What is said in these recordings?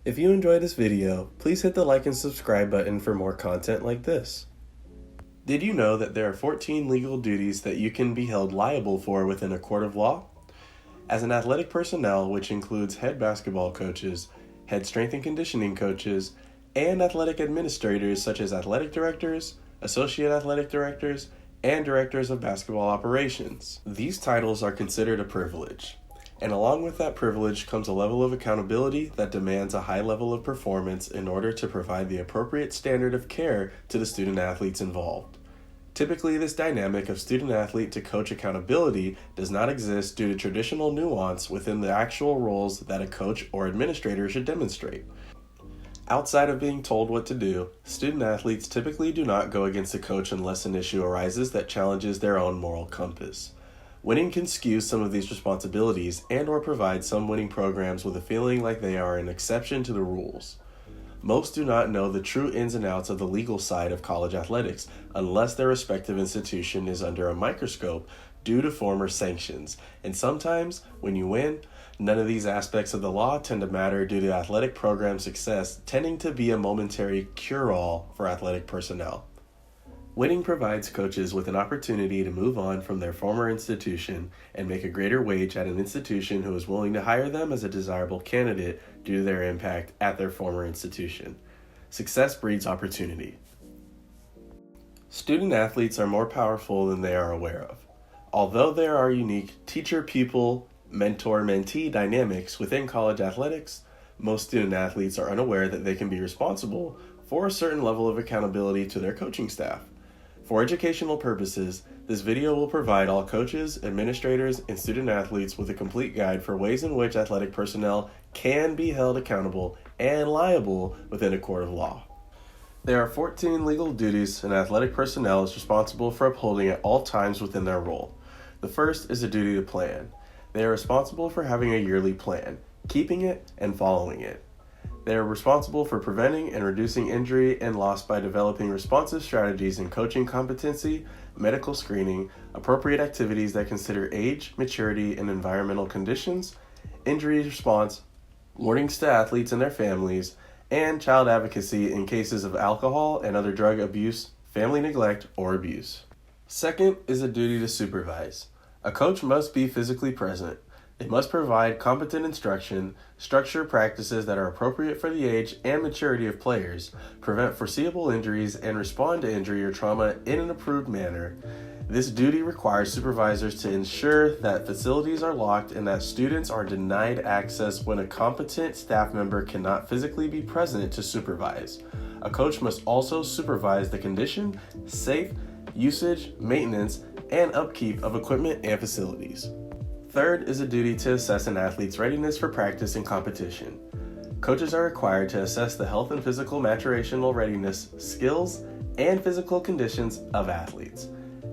If you enjoyed this video, please hit the like and subscribe button for more content like this. Did you know that there are 14 legal duties that you can be held liable for within a court of law? As an athletic personnel, which includes head basketball coaches, head strength and conditioning coaches, and athletic administrators such as athletic directors, associate athletic directors, and directors of basketball operations. These titles are considered a privilege. And along with that privilege comes a level of accountability that demands a high level of performance in order to provide the appropriate standard of care to the student athletes involved. Typically, this dynamic of student-athlete to coach accountability does not exist due to traditional nuance within the actual roles that a coach or administrator should demonstrate. Outside of being told what to do, student-athletes typically do not go against a coach unless an issue arises that challenges their own moral compass. Winning can skew some of these responsibilities and/or provide some winning programs with a feeling like they are an exception to the rules. Most do not know the true ins and outs of the legal side of college athletics unless their respective institution is under a microscope due to former sanctions, and sometimes, when you win, none of these aspects of the law tend to matter due to athletic program success tending to be a momentary cure-all for athletic personnel. Winning provides coaches with an opportunity to move on from their former institution and make a greater wage at an institution who is willing to hire them as a desirable candidate due to their impact at their former institution. Success breeds opportunity. Student athletes are more powerful than they are aware of. Although there are unique teacher-pupil, mentor-mentee dynamics within college athletics, most student athletes are unaware that they can be responsible for a certain level of accountability to their coaching staff. For educational purposes, this video will provide all coaches, administrators, and student athletes with a complete guide for ways in which athletic personnel can be held accountable and liable within a court of law. There are 14 legal duties an athletic personnel is responsible for upholding at all times within their role. The first is a duty to plan. They are responsible for having a yearly plan, keeping it, and following it. They are responsible for preventing and reducing injury and loss by developing responsive strategies in coaching competency, medical screening, appropriate activities that consider age, maturity, and environmental conditions, injury response, warnings to athletes and their families, and child advocacy in cases of alcohol and other drug abuse, family neglect, or abuse. Second is a duty to supervise. A coach must be physically present. They must provide competent instruction, structure practices that are appropriate for the age and maturity of players, prevent foreseeable injuries, and respond to injury or trauma in an approved manner. This duty requires supervisors to ensure that facilities are locked and that students are denied access when a competent staff member cannot physically be present to supervise. A coach must also supervise the condition, safe, usage, maintenance, and upkeep of equipment and facilities. Third is a duty to assess an athlete's readiness for practice and competition. Coaches are required to assess the health and physical maturational readiness, skills, and physical conditions of athletes.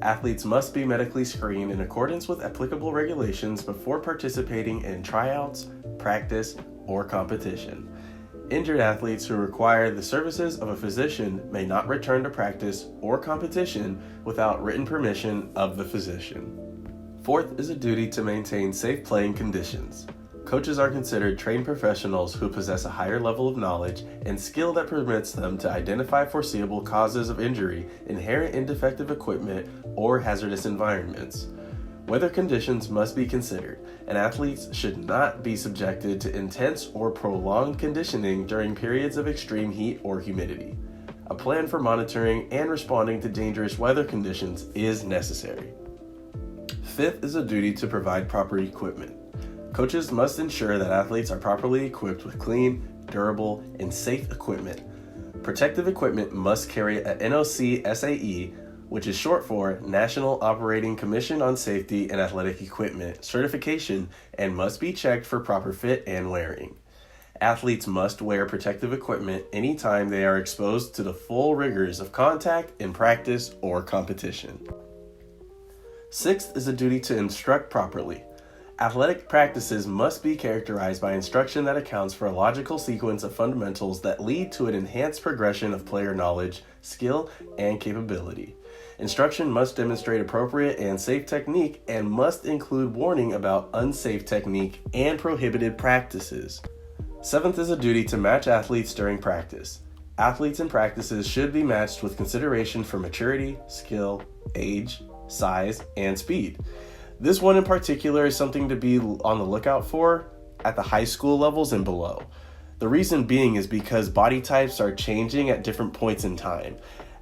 Athletes must be medically screened in accordance with applicable regulations before participating in tryouts, practice, or competition. Injured athletes who require the services of a physician may not return to practice or competition without written permission of the physician. Fourth is a duty to maintain safe playing conditions. Coaches are considered trained professionals who possess a higher level of knowledge and skill that permits them to identify foreseeable causes of injury inherent in defective equipment or hazardous environments. Weather conditions must be considered, and athletes should not be subjected to intense or prolonged conditioning during periods of extreme heat or humidity. A plan for monitoring and responding to dangerous weather conditions is necessary. Fifth is a duty to provide proper equipment. Coaches must ensure that athletes are properly equipped with clean, durable, and safe equipment. Protective equipment must carry a NOC-SAE, which is short for National Operating Commission on Safety and Athletic Equipment certification, and must be checked for proper fit and wearing. Athletes must wear protective equipment anytime they are exposed to the full rigors of contact in practice or competition. Sixth is a duty to instruct properly. Athletic practices must be characterized by instruction that accounts for a logical sequence of fundamentals that lead to an enhanced progression of player knowledge, skill, and capability. Instruction must demonstrate appropriate and safe technique and must include warning about unsafe technique and prohibited practices. 7th is a duty to match athletes during practice. Athletes in practices should be matched with consideration for maturity, skill, age, size, and speed. This one in particular is something to be on the lookout for at the high school levels and below. The reason being is because body types are changing at different points in time.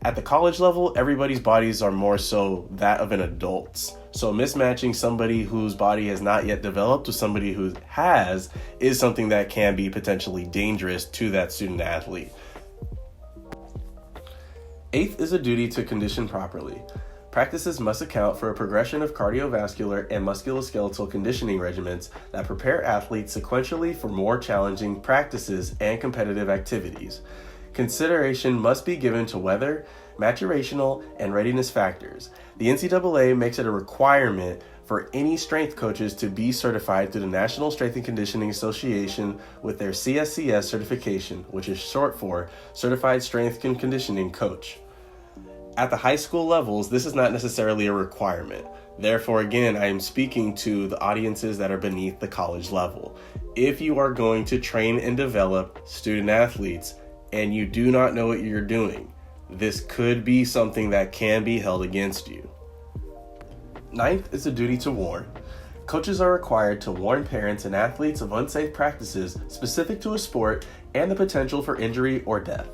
At the college level, everybody's bodies are more so that of an adult's. So mismatching somebody whose body has not yet developed with somebody who has is something that can be potentially dangerous to that student athlete. 8th is a duty to condition properly. Practices must account for a progression of cardiovascular and musculoskeletal conditioning regimens that prepare athletes sequentially for more challenging practices and competitive activities. Consideration must be given to weather, maturational, and readiness factors. The NCAA makes it a requirement for any strength coaches to be certified through the National Strength and Conditioning Association with their CSCS certification, which is short for Certified Strength and Conditioning Coach. At the high school levels, this is not necessarily a requirement. Therefore, again, I am speaking to the audiences that are beneath the college level. If you are going to train and develop student athletes and you do not know what you're doing, this could be something that can be held against you. 9th is a duty to warn. Coaches are required to warn parents and athletes of unsafe practices specific to a sport and the potential for injury or death.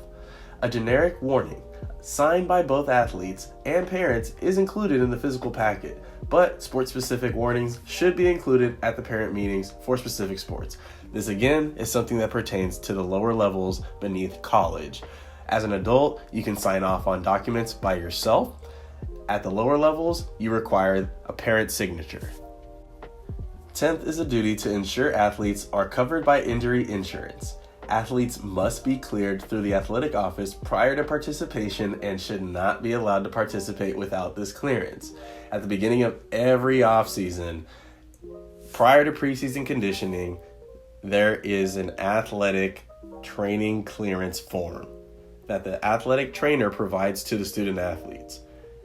A generic warning, signed by both athletes and parents, is included in the physical packet, but sport-specific warnings should be included at the parent meetings for specific sports. This again is something that pertains to the lower levels beneath college. As an adult, you can sign off on documents by yourself. At the lower levels, you require a parent signature. 10th is a duty to ensure athletes are covered by injury insurance. Athletes must be cleared through the athletic office prior to participation and should not be allowed to participate without this clearance. At the beginning of every offseason, prior to preseason conditioning, there is an athletic training clearance form that the athletic trainer provides to the student athletes.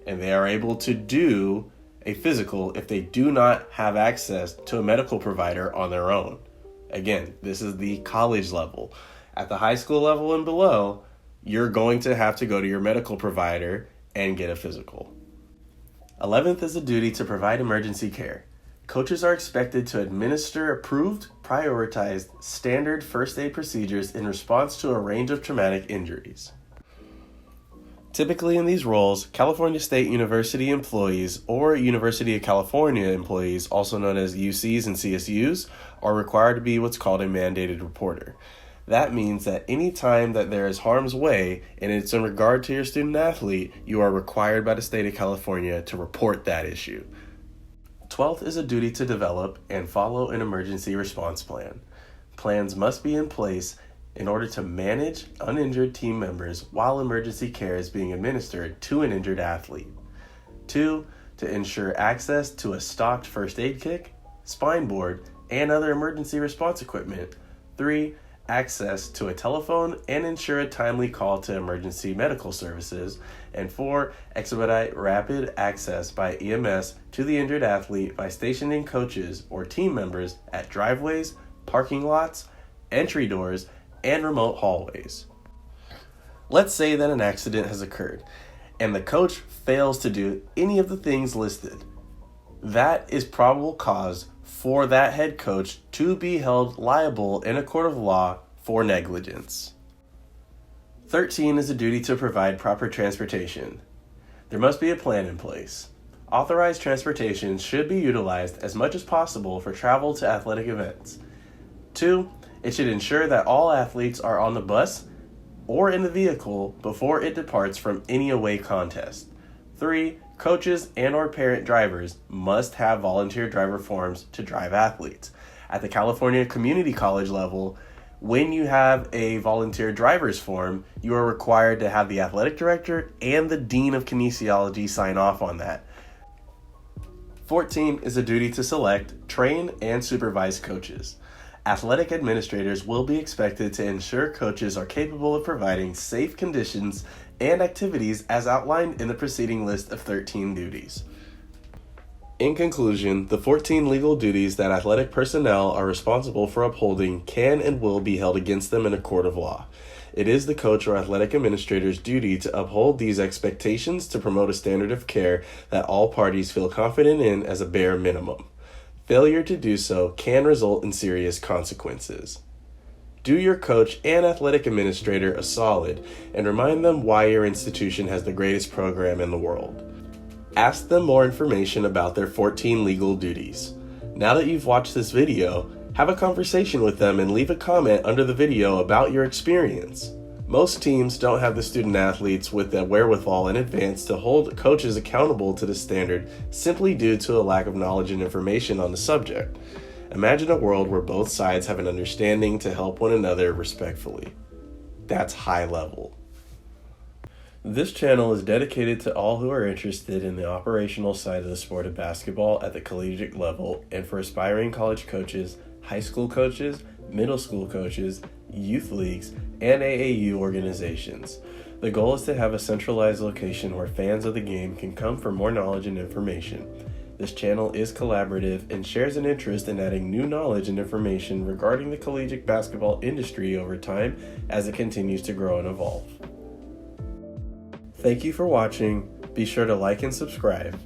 And they are able to do a physical if they do not have access to a medical provider on their own. Again, this is the college level. At the high school level and below, you're going to have to go to your medical provider and get a physical. 11th is a duty to provide emergency care. Coaches are expected to administer approved, prioritized, standard first aid procedures in response to a range of traumatic injuries. Typically in these roles, California State University employees or University of California employees, also known as UCs and CSUs, are required to be what's called a mandated reporter. That means that any time that there is harm's way and it's in regard to your student athlete, you are required by the state of California to report that issue. 12th is a duty to develop and follow an emergency response plan. Plans must be in place in order to manage uninjured team members while emergency care is being administered to an injured athlete. 2, to ensure access to a stocked first aid kit, spine board, and other emergency response equipment. 3, access to a telephone and ensure a timely call to emergency medical services. And 4, expedite rapid access by EMS to the injured athlete by stationing coaches or team members at driveways, parking lots, entry doors, and remote hallways. Let's say that an accident has occurred and the coach fails to do any of the things listed. That is probable cause for that head coach to be held liable in a court of law for negligence. 13 is a duty to provide proper transportation. There must be a plan in place. Authorized transportation should be utilized as much as possible for travel to athletic events. 2, it should ensure that all athletes are on the bus or in the vehicle before it departs from any away contest. 3, coaches and or parent drivers must have volunteer driver forms to drive athletes. At the California Community College level, when you have a volunteer driver's form, you are required to have the athletic director and the dean of kinesiology sign off on that. 14 is a duty to select, train, and supervise coaches. Athletic administrators will be expected to ensure coaches are capable of providing safe conditions and activities as outlined in the preceding list of 13 duties. In conclusion, the 14 legal duties that athletic personnel are responsible for upholding can and will be held against them in a court of law. It is the coach or athletic administrator's duty to uphold these expectations to promote a standard of care that all parties feel confident in as a bare minimum. Failure to do so can result in serious consequences. Do your coach and athletic administrator a solid and remind them why your institution has the greatest program in the world. Ask them more information about their 14 legal duties. Now that you've watched this video, have a conversation with them and leave a comment under the video about your experience. Most teams don't have the student athletes with the wherewithal in advance to hold coaches accountable to the standard simply due to a lack of knowledge and information on the subject. Imagine a world where both sides have an understanding to help one another respectfully. That's high level. This channel is dedicated to all who are interested in the operational side of the sport of basketball at the collegiate level and for aspiring college coaches, high school coaches, middle school coaches, youth leagues, and AAU organizations. The goal is to have a centralized location where fans of the game can come for more knowledge and information. This channel is collaborative and shares an interest in adding new knowledge and information regarding the collegiate basketball industry over time as it continues to grow and evolve. Thank you for watching. Be sure to like and subscribe.